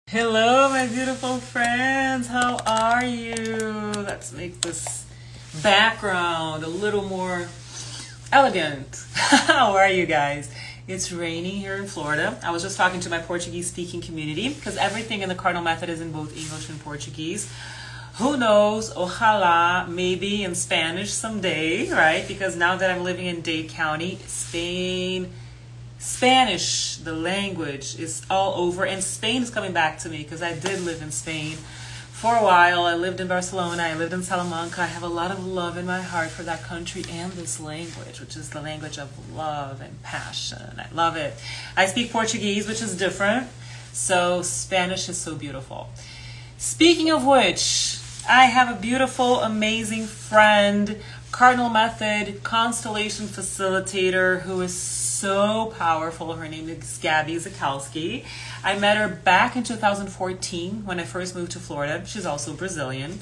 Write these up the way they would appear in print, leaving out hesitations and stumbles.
Hello, my beautiful friends. How are you? Let's make this background a little more elegant. How are you guys? It's raining here in Florida. I was just talking to my Portuguese speaking community because everything in the Cardinal Method is in both English and Portuguese. Who knows? Ojalá, maybe in Spanish someday, right? Because now that I'm living in Dade County, Spanish, the language, is all over, and Spain is coming back to me because I did live in Spain for a while. I lived in Barcelona, I lived in Salamanca. I have a lot of love in my heart for that country and this language, which is the language of love and passion. I love it. I speak Portuguese, which is different, so Spanish is so beautiful. Speaking of which, I have a beautiful, amazing friend, Cardinal Method Constellation Facilitator, who is so powerful. Her name is Gaby Zakalsky. I met her back in 2014 when I first moved to Florida. She's also Brazilian.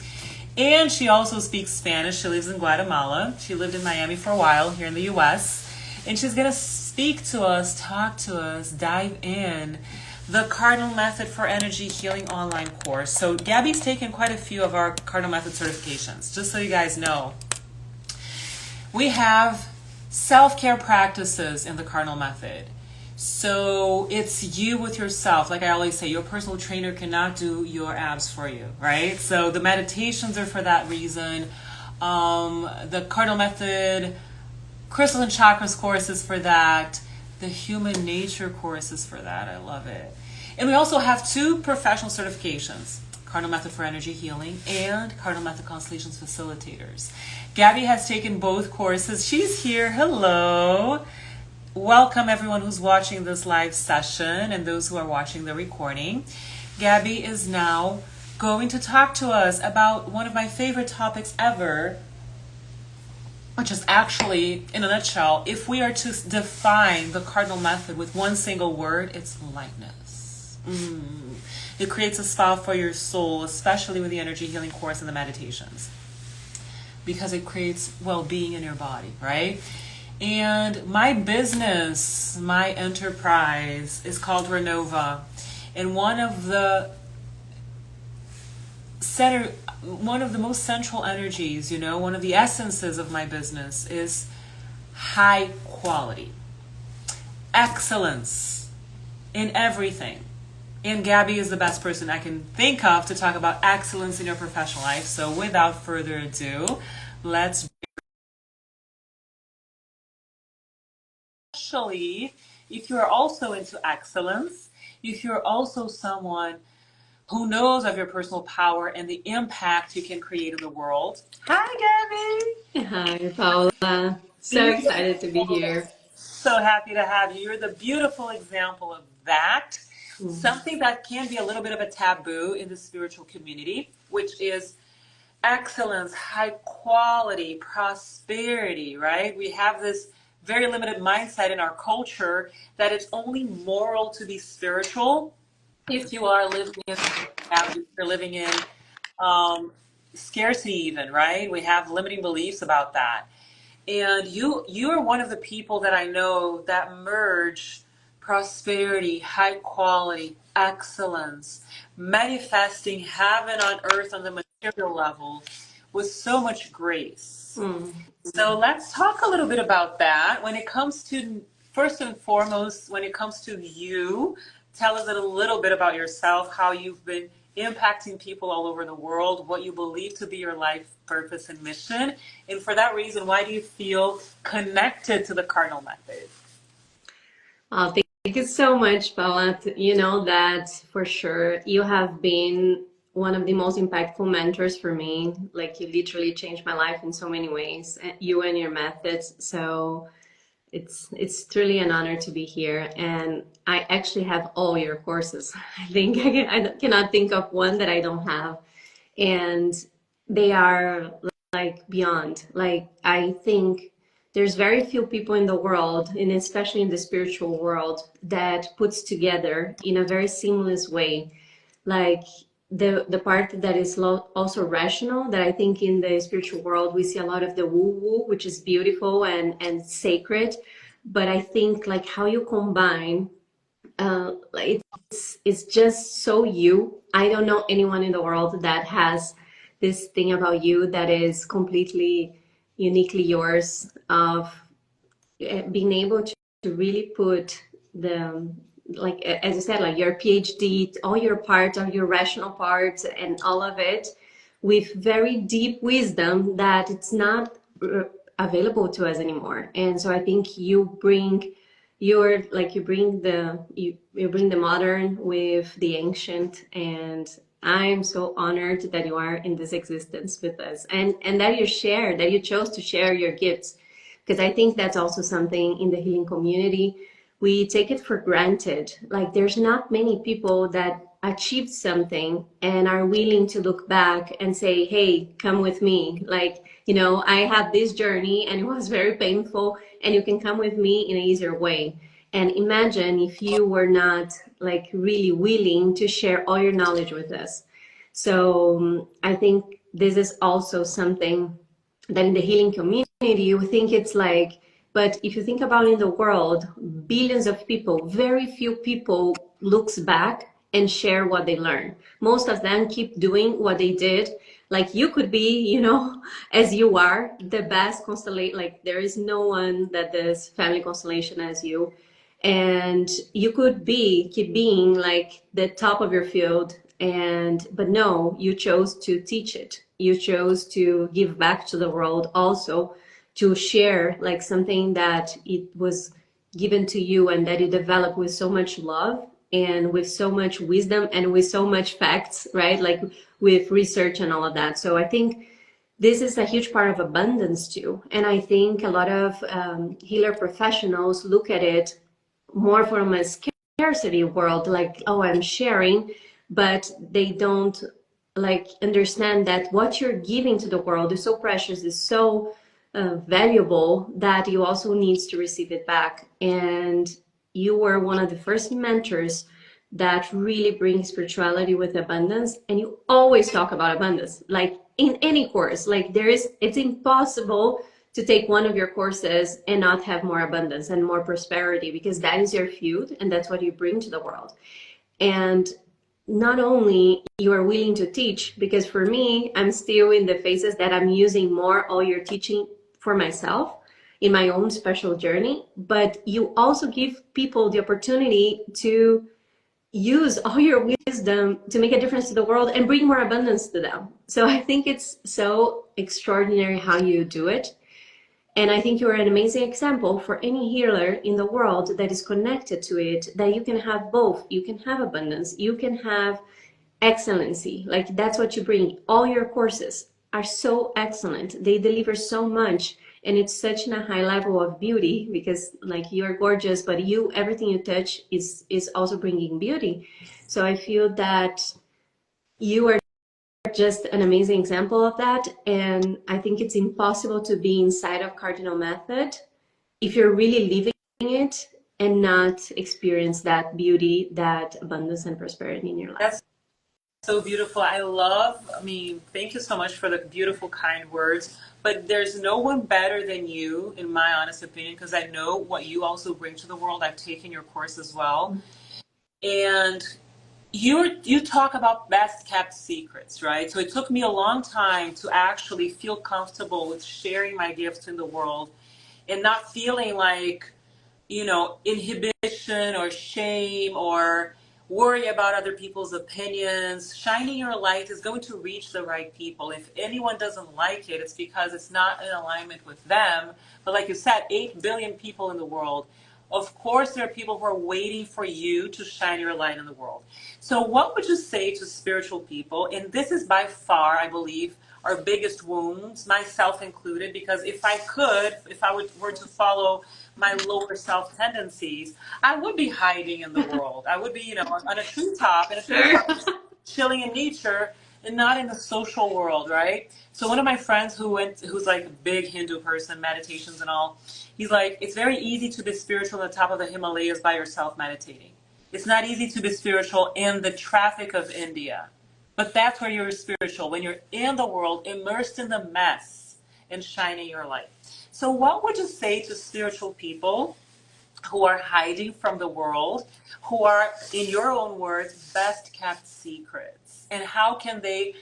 And she also speaks Spanish. She lives in Guatemala. She lived in Miami for a while here in the US. And she's going to speak to us, talk to us, dive in the Cardinal Method for Energy Healing online course. So Gabby's taken quite a few of our Cardinal Method certifications. Just so you guys know, we have self-care practices in the Cardinal Method. So it's you with yourself. Like I always say, your personal trainer cannot do your abs for you, right? So the meditations are for that reason. The Cardinal Method Crystals and Chakras course is for that. The Human Nature course is for that. I love it. And we also have two professional certifications, Cardinal Method for Energy Healing and Cardinal Method Constellations Facilitators. Gaby has taken both courses. She's here. Hello. Welcome everyone who's watching this live session and those who are watching the recording. Gaby is now going to talk to us about one of my favorite topics ever, which is actually, in a nutshell, if we are to define the Cardinal Method with one single word, it's lightness. It creates a spa for your soul, especially with the energy healing course and the meditations, because it creates well-being in your body, right? And my business, my enterprise is called Renova. And one of the most central energies, one of the essences of my business is high quality, excellence in everything. And Gaby is the best person I can think of to talk about excellence in your professional life. So without further ado, let's, especially if you're also into excellence, if you're also someone who knows of your personal power and the impact you can create in the world. Hi, Gaby. Hi, Paula. So excited to be Beautiful. here. So happy to have you. You're the beautiful example of that. Mm. Something that can be a little bit of a taboo in the spiritual community, which is excellence, high quality, prosperity, right? We have this very limited mindset in our culture that it's only moral to be spiritual if you are living in, if you're living in um, scarcity even, right? We have limiting beliefs about that. And you are one of the people that I know that merge prosperity, high quality, excellence, manifesting heaven on earth on the material level with so much grace. Mm. So let's talk a little bit about that. When it comes to, first and foremost, when it comes to you, tell us a little bit about yourself, how you've been impacting people all over the world, what you believe to be your life purpose and mission. And for that reason, why do you feel connected to the Cardinal Method? Thank you so much, Paula. You know that for sure. You have been one of the most impactful mentors for me. Like you literally changed my life in so many ways, you and your methods. So it's truly an honor to be here. And I actually have all your courses. I think I cannot think of one that I don't have. And they are like beyond. Like I think there's very few people in the world, and especially in the spiritual world, that puts together in a very seamless way, like the part that is also rational. That I think in the spiritual world we see a lot of the woo woo, which is beautiful and sacred, but I think like how you combine like it's just so you. I don't know anyone in the world that has this thing about you that is completely uniquely yours, of being able to really put the, like as you said, like your PhD, all your parts, all your rational parts and all of it, with very deep wisdom that it's not available to us anymore. And so I think you bring your, like, you bring the modern with the ancient. And I'm so honored that you are in this existence with us, and that you share, that you chose to share your gifts, because I think that's also something in the healing community. We take it for granted. Like, there's not many people that achieved something and are willing to look back and say, hey, come with me. Like, I had this journey and it was very painful, and you can come with me in an easier way. And imagine if you were not, like, really willing to share all your knowledge with us. So I think this is also something that in the healing community, you think it's like, but if you think about in the world, billions of people, very few people looks back and share what they learn. Most of them keep doing what they did. Like, you could be, as you are, the best constellation. Like, there is no one that does family constellation as you. And you could keep being like the top of your field, but no, you chose to teach it. You chose to give back to the world, also to share like something that it was given to you and that you developed with so much love and with so much wisdom and with so much facts, right? Like, with research and all of that. So I think this is a huge part of abundance too. And I think a lot of healer professionals look at it more from a scarcity world, like, oh, I'm sharing, but they don't like understand that what you're giving to the world is so precious, is so valuable, that you also needs to receive it back. And you were one of the first mentors that really brings spirituality with abundance, and you always talk about abundance, like in any course. Like, it's impossible to take one of your courses and not have more abundance and more prosperity, because that is your field and that's what you bring to the world. And not only you are willing to teach, because for me, I'm still in the phases that I'm using more all your teaching for myself in my own special journey, but you also give people the opportunity to use all your wisdom to make a difference to the world and bring more abundance to them. So I think it's so extraordinary how you do it. And I think you're an amazing example for any healer in the world that is connected to it, that you can have both. You can have abundance, you can have excellency. Like, that's what you bring. All your courses are so excellent. They deliver so much. And it's such a high level of beauty, because like, you're gorgeous, but everything you touch is also bringing beauty. So I feel that you are just an amazing example of that. And I think it's impossible to be inside of Cardinal Method if you're really living it and not experience that beauty, that abundance and prosperity in your life. That's so beautiful. I mean, thank you so much for the beautiful, kind words. But there's no one better than you, in my honest opinion, because I know what you also bring to the world. I've taken your course as well. And you talk about best kept secrets, right? So it took me a long time to actually feel comfortable with sharing my gifts in the world and not feeling like, inhibition or shame or worry about other people's opinions. Shining your light is going to reach the right people. If anyone doesn't like it, it's because it's not in alignment with them. But like you said, 8 billion people in the world. Of course, there are people who are waiting for you to shine your light in the world. So what would you say to spiritual people? And this is by far, I believe, our biggest wounds, myself included, because if I were to follow my lower self tendencies, I would be hiding in the world. I would be, on a treetop, chilling in nature and not in the social world, right? So one of my friends who's like a big Hindu person, meditations and all, he's like, it's very easy to be spiritual on the top of the Himalayas by yourself meditating. It's not easy to be spiritual in the traffic of India. But that's where you're spiritual, when you're in the world, immersed in the mess and shining your light. So what would you say to spiritual people who are hiding from the world, who are, in your own words, best kept secrets. And how can they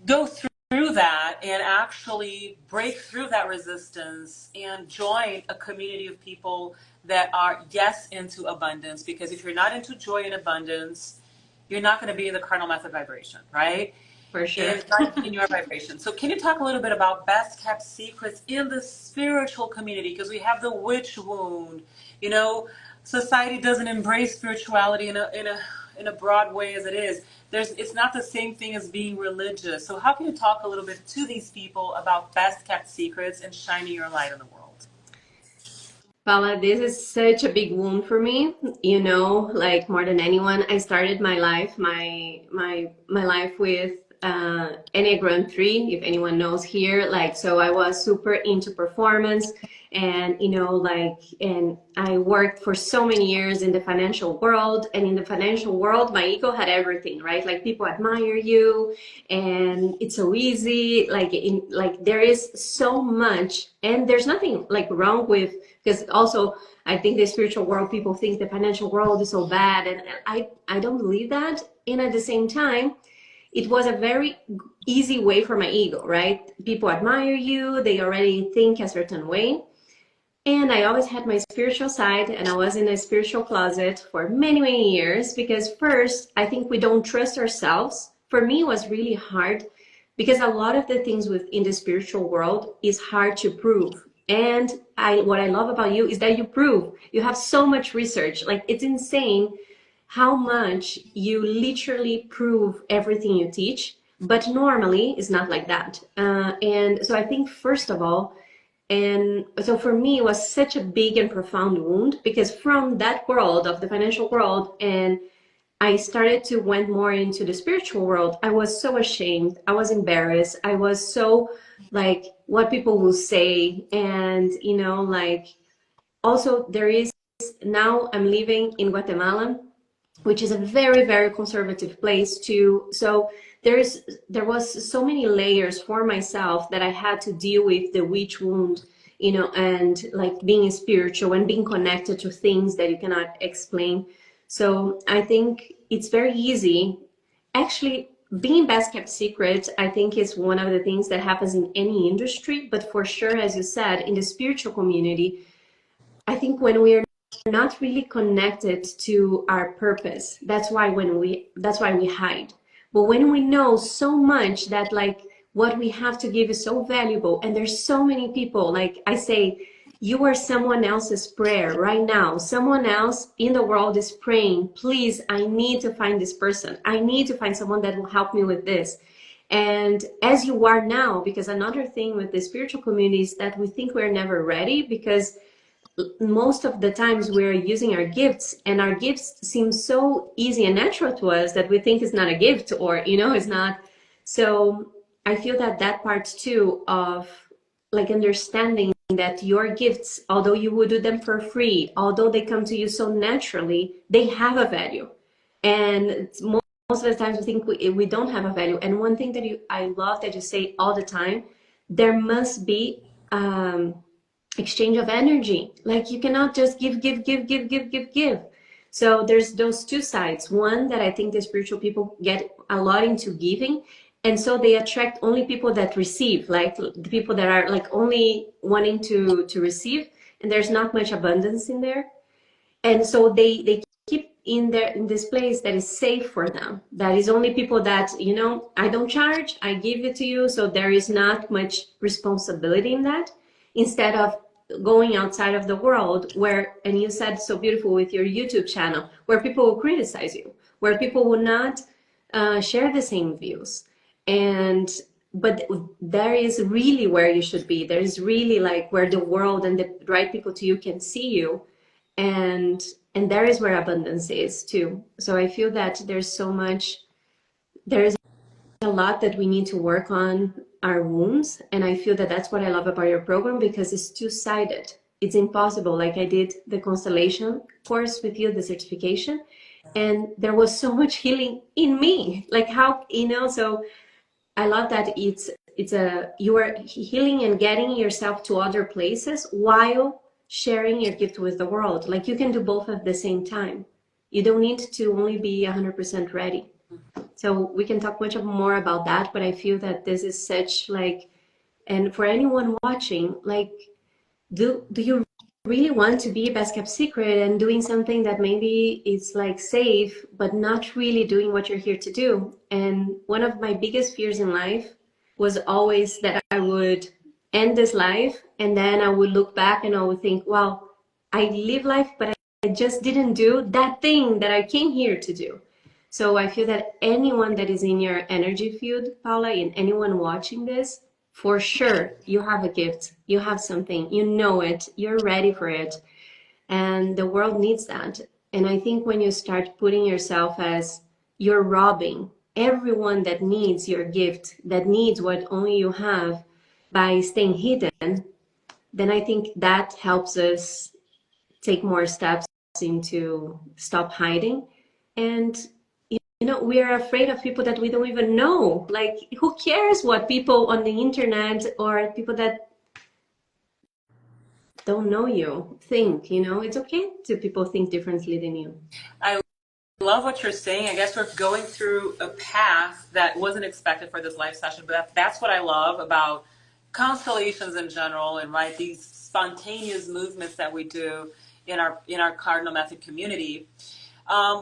go through that and actually break through that resistance and join a community of people that are, yes, into abundance? Because if you're not into joy and abundance, you're not going to be in the carnal method vibration, right? For sure. And it's not in your vibration. So can you talk a little bit about best kept secrets in the spiritual community? Because we have the witch wound. You know, society doesn't embrace spirituality in a broad way as it is. It's not the same thing as being religious. So how can you talk a little bit to these people about best kept secrets and shining your light on the world? Paula, this is such a big wound for me. You know, like more than anyone, I started my life, my life with Enneagram 3, if anyone knows here. Like, so I was super into performance, and you know, like, and I worked for so many years in the financial world, and in the financial world, my ego had everything, right? Like, people admire you, and it's so easy. Like there is so much, and there's nothing like wrong with, because also I think the spiritual world, people think the financial world is so bad, and I don't believe that. And at the same time, it was a very easy way for my ego, right? People admire you, they already think a certain way. And I always had my spiritual side, and I was in a spiritual closet for many, many years, because first, I think we don't trust ourselves. For me, it was really hard because a lot of the things within the spiritual world is hard to prove. And what I love about you is that you prove. You have so much research. Like, it's insane how much you literally prove everything you teach. But normally, it's not like that. And so I think, first of all, and so for me, it was such a big and profound wound, because from that world of the financial world, and I started to went more into the spiritual world, I was so ashamed. I was embarrassed. I was so like, what people will say. And, you know, like, also there is, now I'm living in Guatemala, which is a very, very conservative place too. So there was so many layers for myself that I had to deal with the witch wound, you know, and like being spiritual and being connected to things that you cannot explain. So I think it's very easy. Actually, being best kept secret, I think, is one of the things that happens in any industry, but for sure, as you said, in the spiritual community, I think when we are not really connected to our purpose, that's why we hide. But when we know so much that like what we have to give is so valuable, and there's so many people, like I say, you are someone else's prayer right now. Someone else in the world is praying, please, I need to find this person. I need to find someone that will help me with this. And as you are now, because another thing with the spiritual community is that we think we're never ready, because most of the times we're using our gifts, and our gifts seem so easy and natural to us that we think it's not a gift, or you know, it's not. So I feel that that part too of like understanding that your gifts, although you would do them for free, although they come to you so naturally, they have a value. And most of the times we think we don't have a value. And one thing that I love that you say all the time, there must be exchange of energy. Like, you cannot just give. So there's those two sides. One, that I think the spiritual people get a lot into giving, and so they attract only people that receive, like the people that are like only wanting to receive, and there's not much abundance in there. And so they keep in there, in this place that is safe for them, that is only people that, you know, I don't charge, I give it to you, so there is not much responsibility in that, instead of going outside of the world where, and you said so beautiful with your YouTube channel, where people will criticize you, where people will not share the same views. And but there is really where you should be. There is really like where the world and the right people to you can see you, and there is where abundance is too. So I feel that there's so much, there's a lot that we need to work on our wounds, and I feel that that's what I love about your program, because it's two-sided. It's impossible. Like, I did the constellation course with you, the certification, and there was so much healing in me. Like, how, you know, so I love that you are healing and getting yourself to other places while sharing your gift with the world. Like you can do both at the same time. You don't need to only be 100% ready. So we can talk much more about that, but I feel that this is such like, and for anyone watching, like, do you really want to be a best kept secret and doing something that maybe is like safe, but not really doing what you're here to do? And one of my biggest fears in life was always that I would end this life and then I would look back and I would think, wow, I live life, but I just didn't do that thing that I came here to do. So I feel that anyone that is in your energy field, Paula, and anyone watching this, for sure, you have a gift. You have something. You know it. You're ready for it. And the world needs that. And I think when you start putting yourself as you're robbing everyone that needs your gift, that needs what only you have by staying hidden, then I think that helps us take more steps into stop hiding. And we are afraid of people that we don't even know. Like, who cares what people on the internet or people that don't know you think? It's okay to people think differently than you. I love what you're saying. I guess we're going through a path that wasn't expected for this live session, but that's what I love about constellations in general, and right, these spontaneous movements that we do in our cardinal method community.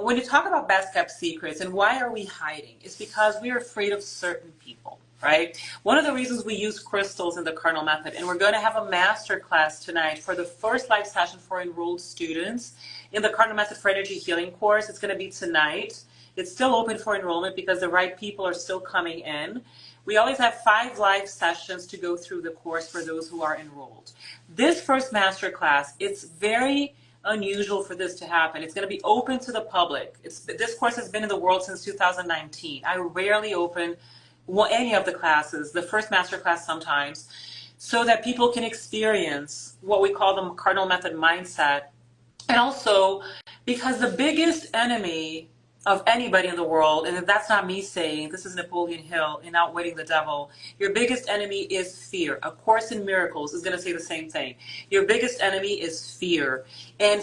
When you talk about best kept secrets and why are we hiding, it's because we're afraid of certain people, right? One of the reasons we use crystals in the cardinal method, and we're going to have a master class tonight for the first live session for enrolled students in the cardinal method for energy healing course. It's going to be tonight. It's still open for enrollment because the right people are still coming in. We always have 5 live sessions to go through the course for those who are enrolled. This first master class, it's very unusual for this to happen. It's going to be open to the public. This course has been in the world since 2019. I rarely open any of the classes, the first master class sometimes, so that people can experience what we call the cardinal method mindset. And also because the biggest enemy of anybody in the world, and that's not me saying, this is Napoleon Hill in Outwitting the Devil, your biggest enemy is fear. A Course in Miracles is going to say the same thing. Your biggest enemy is fear. And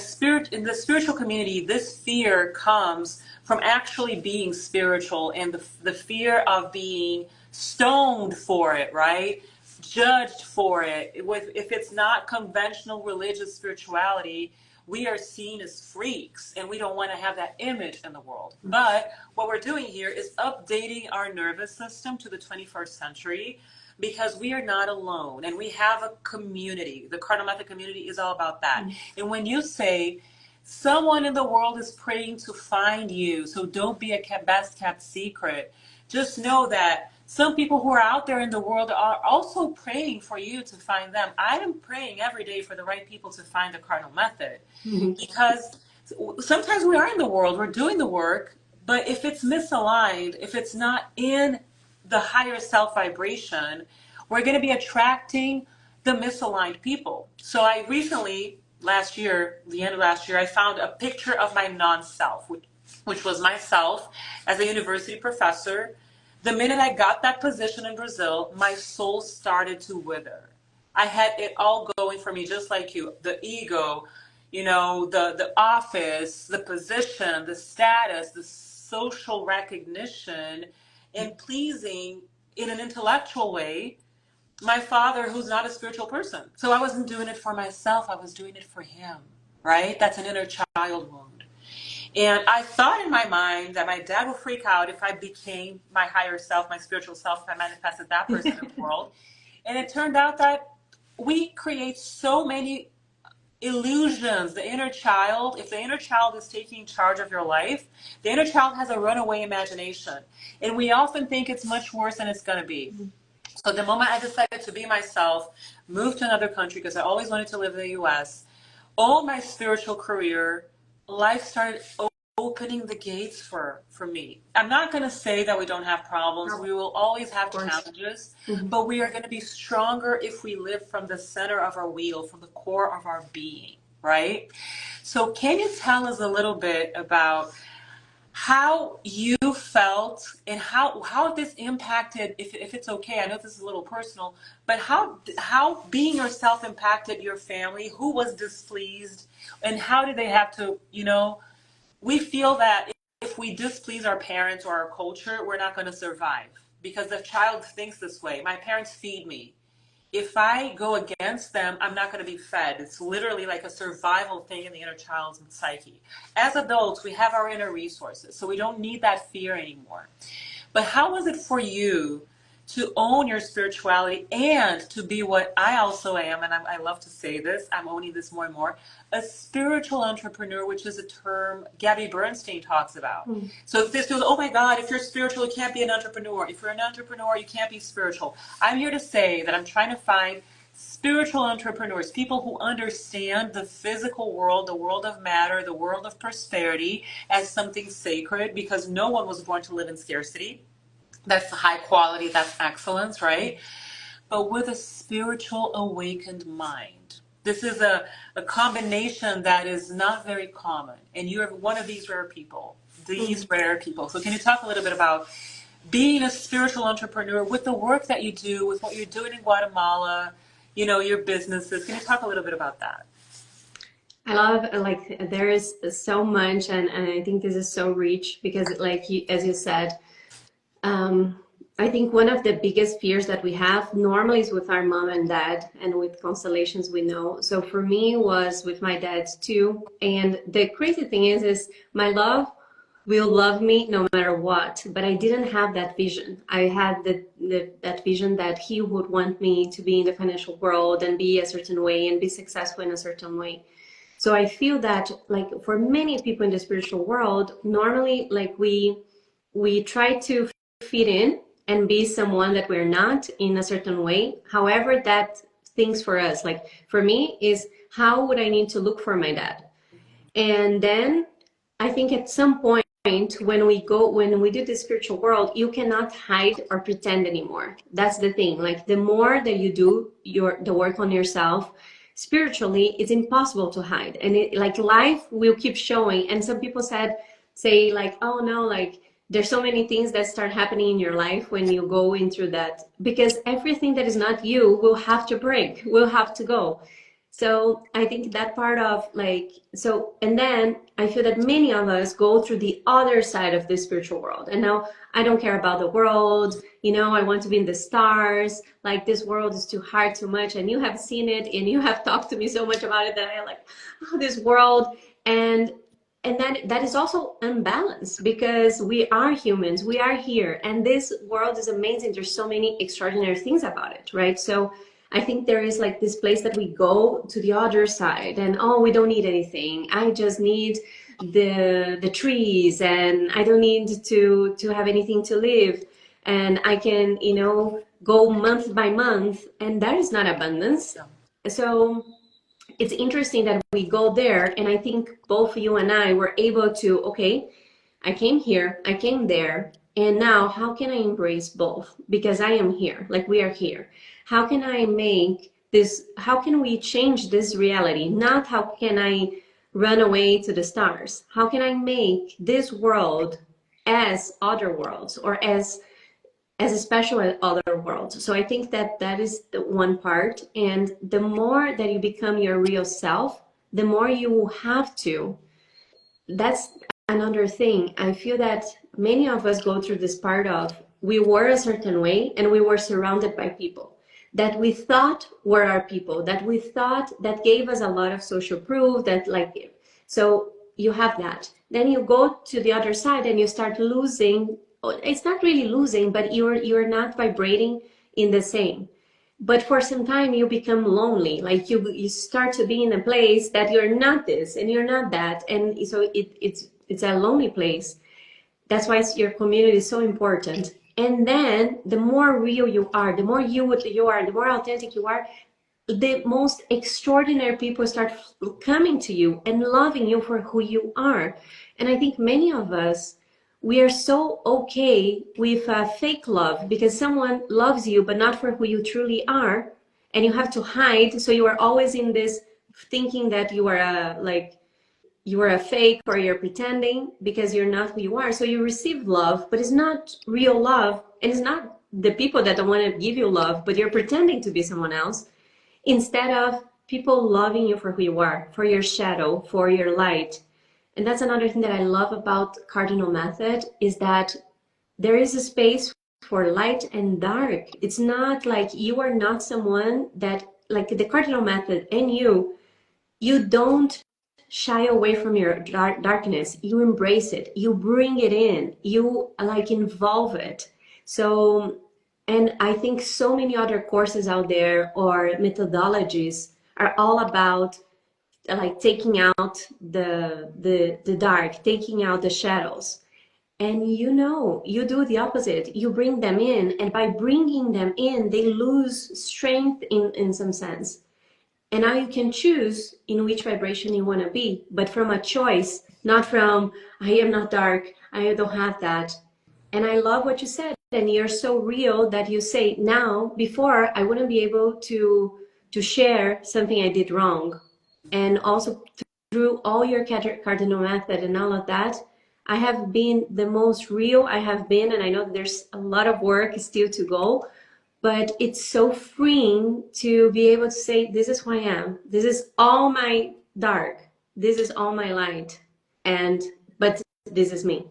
in the spiritual community, this fear comes from actually being spiritual, and the fear of being stoned for it, right? Judged for it. If it's not conventional religious spirituality, we are seen as freaks, and we don't want to have that image in the world. But what we're doing here is updating our nervous system to the 21st century, because we are not alone, and we have a community. The cardinal method community is all about that. And when you say someone in the world is praying to find you, so don't be a best kept secret, just know that some people who are out there in the world are also praying for you to find them. I am praying every day for the right people to find the cardinal method, because sometimes we are in the world, we're doing the work, but if it's misaligned, if it's not in the higher self vibration, we're going to be attracting the misaligned people. So I recently, the end of last year, I found a picture of my non-self, which was myself as a university professor. The minute I got that position in Brazil, my soul started to wither. I had it all going for me, just like you. The ego, the office, the position, the status, the social recognition, and pleasing in an intellectual way my father, who's not a spiritual person. So I wasn't doing it for myself, I was doing it for him, right? That's an inner child wound. And I thought in my mind that my dad would freak out if I became my higher self, my spiritual self, if I manifested that person in the world. And it turned out that we create so many illusions. The inner child, if the inner child is taking charge of your life, the inner child has a runaway imagination. And we often think it's much worse than it's going to be. So the moment I decided to be myself, moved to another country because I always wanted to live in the US, all my spiritual career, life started opening the gates for me. I'm not going to say that we don't have problems. We will always have challenges, but we are going to be stronger if we live from the center of our wheel, from the core of our being, right? So can you tell us a little bit about how you felt and how this impacted, if it's okay, I know this is a little personal, but how being yourself impacted your family, who was displeased, and how did they have to, we feel that if we displease our parents or our culture, we're not going to survive because the child thinks this way. My parents feed me. If I go against them, I'm not going to be fed. It's literally like a survival thing in the inner child's psyche. As adults, we have our inner resources, so we don't need that fear anymore. But how was it for you to own your spirituality and to be what I also am, and I love to say this, I'm owning this more and more, a spiritual entrepreneur, which is a term Gabby Bernstein talks about. So if this feels, oh my God, if you're spiritual, you can't be an entrepreneur. If you're an entrepreneur, you can't be spiritual. I'm here to say that I'm trying to find spiritual entrepreneurs, people who understand the physical world, the world of matter, the world of prosperity as something sacred, because no one was born to live in scarcity. That's high quality, that's excellence, right? But with a spiritual awakened mind. This is a combination that is not very common. And you're one of these rare people, rare people. So can you talk a little bit about being a spiritual entrepreneur with the work that you do, with what you're doing in Guatemala, your businesses? Can you talk a little bit about that? I love, like, there is so much, and I think this is so rich because, like, as you said, I think one of the biggest fears that we have normally is with our mom and dad and with constellations we know. So for me was with my dad too. And the crazy thing is my love will love me no matter what, but I didn't have that vision. I had that vision that he would want me to be in the financial world and be a certain way and be successful in a certain way. So I feel that, like, for many people in the spiritual world, normally, like, we try to fit in and be someone that we're not in a certain way. However, that things for us, like for me, is how would I need to look for my dad? And then I think at some point when we do the spiritual world, you cannot hide or pretend anymore. That's the thing. Like, the more that you do the work on yourself spiritually, it's impossible to hide. And like, life will keep showing. And some people say like, oh no, like, there's so many things that start happening in your life when you go into that, because everything that is not you will have to break, will have to go. So I think that part of, like, so, and then I feel that many of us go through the other side of the spiritual world. And now I don't care about the world, I want to be in the stars. Like, this world is too hard, too much. And you have seen it and you have talked to me so much about it that I like, oh, this world. And that is also unbalanced, because we are humans, we are here, and this world is amazing. There's so many extraordinary things about it, right? So I think there is, like, this place that we go to the other side, and oh, we don't need anything. I just need the trees, and I don't need to have anything to live, and I can, go month by month, and that is not abundance. So it's interesting that we go there, and I think both you and I were able to, okay, I came here, I came there, and now how can I embrace both? Because I am here, like, we are here. How can I make this, how can we change this reality? Not how can I run away to the stars? How can I make this world as other worlds, or as special as other worlds? So I think that is the one part. And the more that you become your real self, the more you will have to. That's another thing. I feel that many of us go through this part of, we were a certain way and we were surrounded by people that we thought were our people, that we thought that gave us a lot of social proof, that, like, so you have that. Then you go to the other side and you start losing. It's not really losing, but you're not vibrating in the same. But for some time you become lonely, like you start to be in a place that you're not this and you're not that, and so it's a lonely place. That's why your community is so important. And then the more real you are, the more you are, the more authentic you are, the most extraordinary people start coming to you and loving you for who you are. And I think many of us, we are so okay with fake love, because someone loves you but not for who you truly are, and you have to hide. So you are always in this thinking that you are like you are a fake or you're pretending because you're not who you are. So you receive love, but it's not real love. And it's not the people that don't want to give you love, but you're pretending to be someone else instead of people loving you for who you are, for your shadow, for your light. And that's another thing that I love about Cardinal Method is that there is a space for light and dark. It's not like you are not someone that, like the Cardinal Method and you don't shy away from your darkness. You embrace it. You bring it in. You like involve it. So, and I think so many other courses out there or methodologies are all about like taking out the dark, taking out the shadows. And you do the opposite. You bring them in, and by bringing them in, they lose strength in some sense. And now you can choose in which vibration you want to be, but from a choice, not from, I am not dark, I don't have that. And I love what you said, and you're so real that you say, now, before, I wouldn't be able to share something I did wrong. And also through all your cardinal method and all of that, I have been the most real I have been, and I know there's a lot of work still to go, but it's so freeing to be able to say, this is who I am. This is all my dark. This is all my light. But this is me.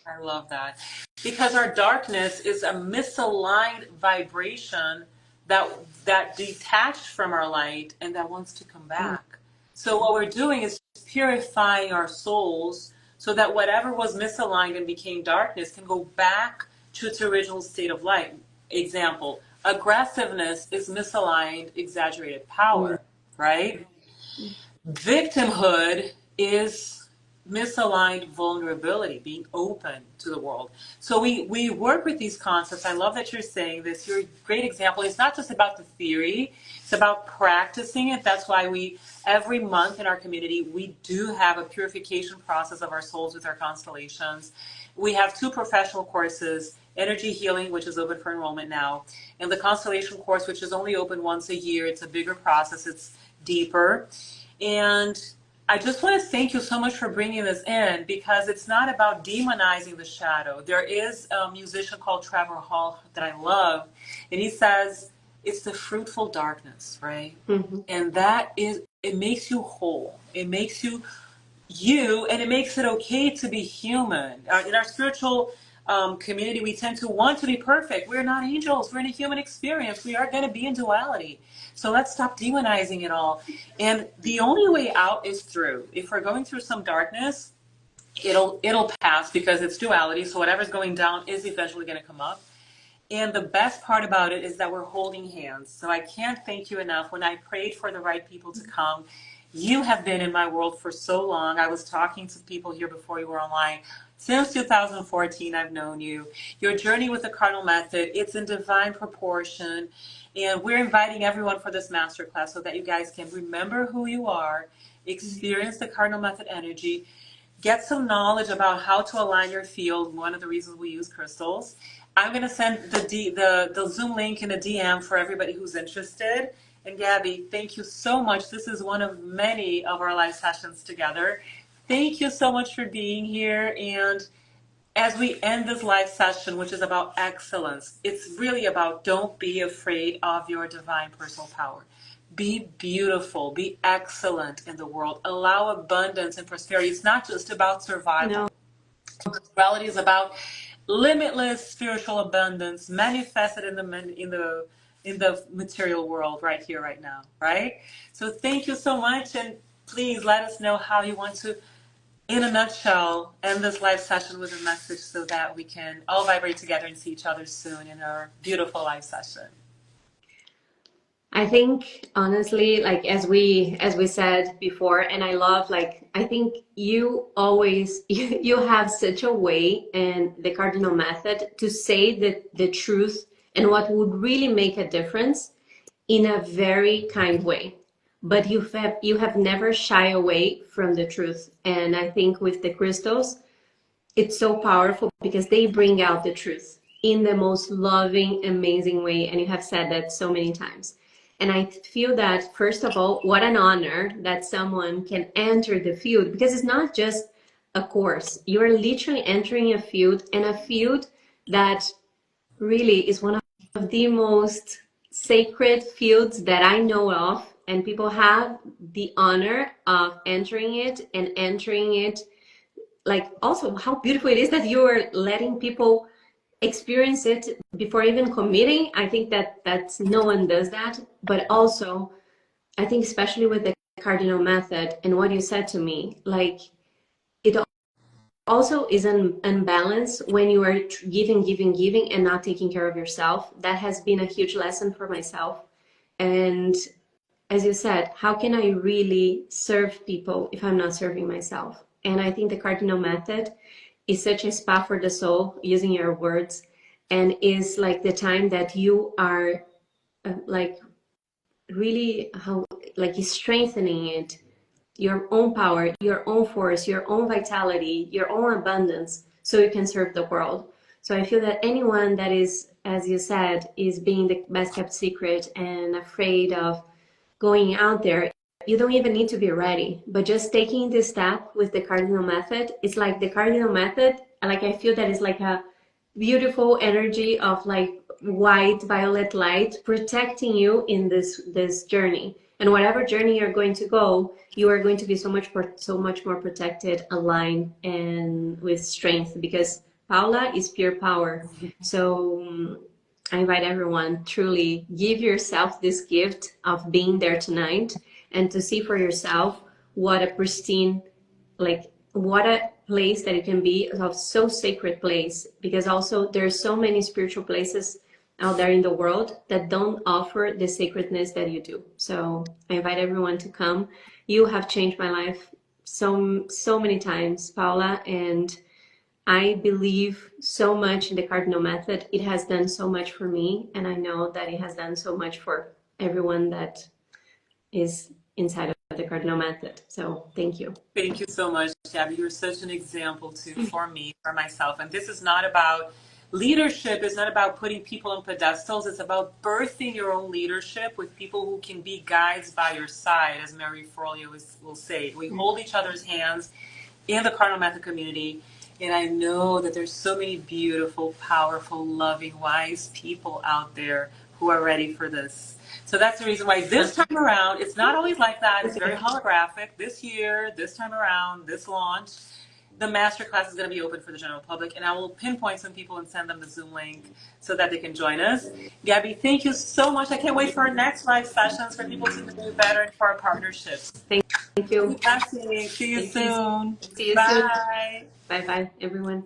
I love that. Because our darkness is a misaligned vibration that detached from our light and that wants to come back. So what we're doing is purifying our souls so that whatever was misaligned and became darkness can go back to its original state of light. Example, aggressiveness is misaligned, exaggerated power, right? Victimhood is misaligned vulnerability, being open to the world. So we work with these concepts. I love that you're saying this. You're a great example. It's not just about the theory, it's about practicing it. That's why every month in our community, we do have a purification process of our souls with our constellations. We have 2 professional courses, energy healing, which is open for enrollment now, and the constellation course, which is only open once a year. It's a bigger process. It's deeper. And I just want to thank you so much for bringing this in, because it's not about demonizing the shadow. There is a musician called Trevor Hall that I love, and he says it's the fruitful darkness, right? Mm-hmm. And it makes you whole. It makes you, and it makes it okay to be human. In our spiritual community, we tend to want to be perfect. We're not angels. We're in a human experience. We are going to be in duality. So let's stop demonizing it all. And the only way out is through. If we're going through some darkness, it'll pass because it's duality. So whatever's going down is eventually going to come up. And the best part about it is that we're holding hands. So I can't thank you enough. When I prayed for the right people to come, you have been in my world for so long. I was talking to people here before you were online. Since 2014, I've known you. Your journey with the Cardinal Method, it's in divine proportion. And we're inviting everyone for this masterclass so that you guys can remember who you are, experience the Cardinal Method energy, get some knowledge about how to align your field. One of the reasons we use crystals. I'm going to send the Zoom link in a DM for everybody who's interested. And Gaby, thank you so much. This is one of many of our live sessions together. Thank you so much for being here. And as we end this live session, which is about excellence, it's really about don't be afraid of your divine personal power. Be beautiful, be excellent in the world. Allow abundance and prosperity. It's not just about survival. No. Spirituality is about limitless spiritual abundance manifested in the material world right here, right now, right? So thank you so much, and please let us know how you want to, in a nutshell, end this live session with a message so that we can all vibrate together and see each other soon in our beautiful live session. I think honestly, like as we said before, and I love, like, I think you always you have such a way in the Cardinal Method to say the truth and what would really make a difference in a very kind way. But you have never shy away from the truth. And I think with the crystals, it's so powerful because they bring out the truth in the most loving, amazing way. And you have said that so many times. And I feel that, first of all, what an honor that someone can enter the field, because it's not just a course. You're literally entering a field, and a field that really is one of the most sacred fields that I know of. And people have the honor of entering it, and entering it, like, also how beautiful it is that you are letting people experience it before even committing. I think that that's, no one does that. But also, I think especially with the cardinal method and what you said to me, like, it also is an imbalance when you are giving and not taking care of yourself. That has been a huge lesson for myself. And as you said, how can I really serve people if I'm not serving myself? And I think the cardinal method is such a spa for the soul, using your words, and is like the time that you are like really, how, like, strengthening it, your own power, your own force, your own vitality, your own abundance, so you can serve the world. So I feel that anyone that is, as you said, is being the best kept secret and afraid of going out there, you don't even need to be ready. But just taking this step with the cardinal method, it's like the cardinal method, like, I feel that it's like a beautiful energy of like white violet light protecting you in this journey. And whatever journey you're going to go, you are going to be so much more protected, aligned, and with strength, because Paula is pure power. So I invite everyone, truly give yourself this gift of being there tonight, and to see for yourself what a pristine, like, what a place that it can be, of so sacred place. Because also there's so many spiritual places out there in the world that don't offer the sacredness that you do. So I invite everyone to come. You have changed my life so many times, Paula, and I believe so much in the cardinal method. It has done so much for me, and I know that it has done so much for everyone that is inside of the cardinal method. So thank you. Thank you so much, Gabby. You're such an example too for me, for myself. And this is not about leadership. It's not about putting people on pedestals. It's about birthing your own leadership with people who can be guides by your side, as Mary Forleo will say. We hold each other's hands in the Cardinal Method community. And I know that there's so many beautiful, powerful, loving, wise people out there who are ready for this. So that's the reason why this time around, it's not always like that. It's very holographic. This year, this time around, this launch, the masterclass is going to be open for the general public, and I will pinpoint some people and send them the Zoom link so that they can join us. Gabby, thank you so much. I can't wait for our next live sessions, for people to do better, and for our partnerships. Thank you. Keep asking. See you soon. See you soon. Bye. Bye bye, everyone.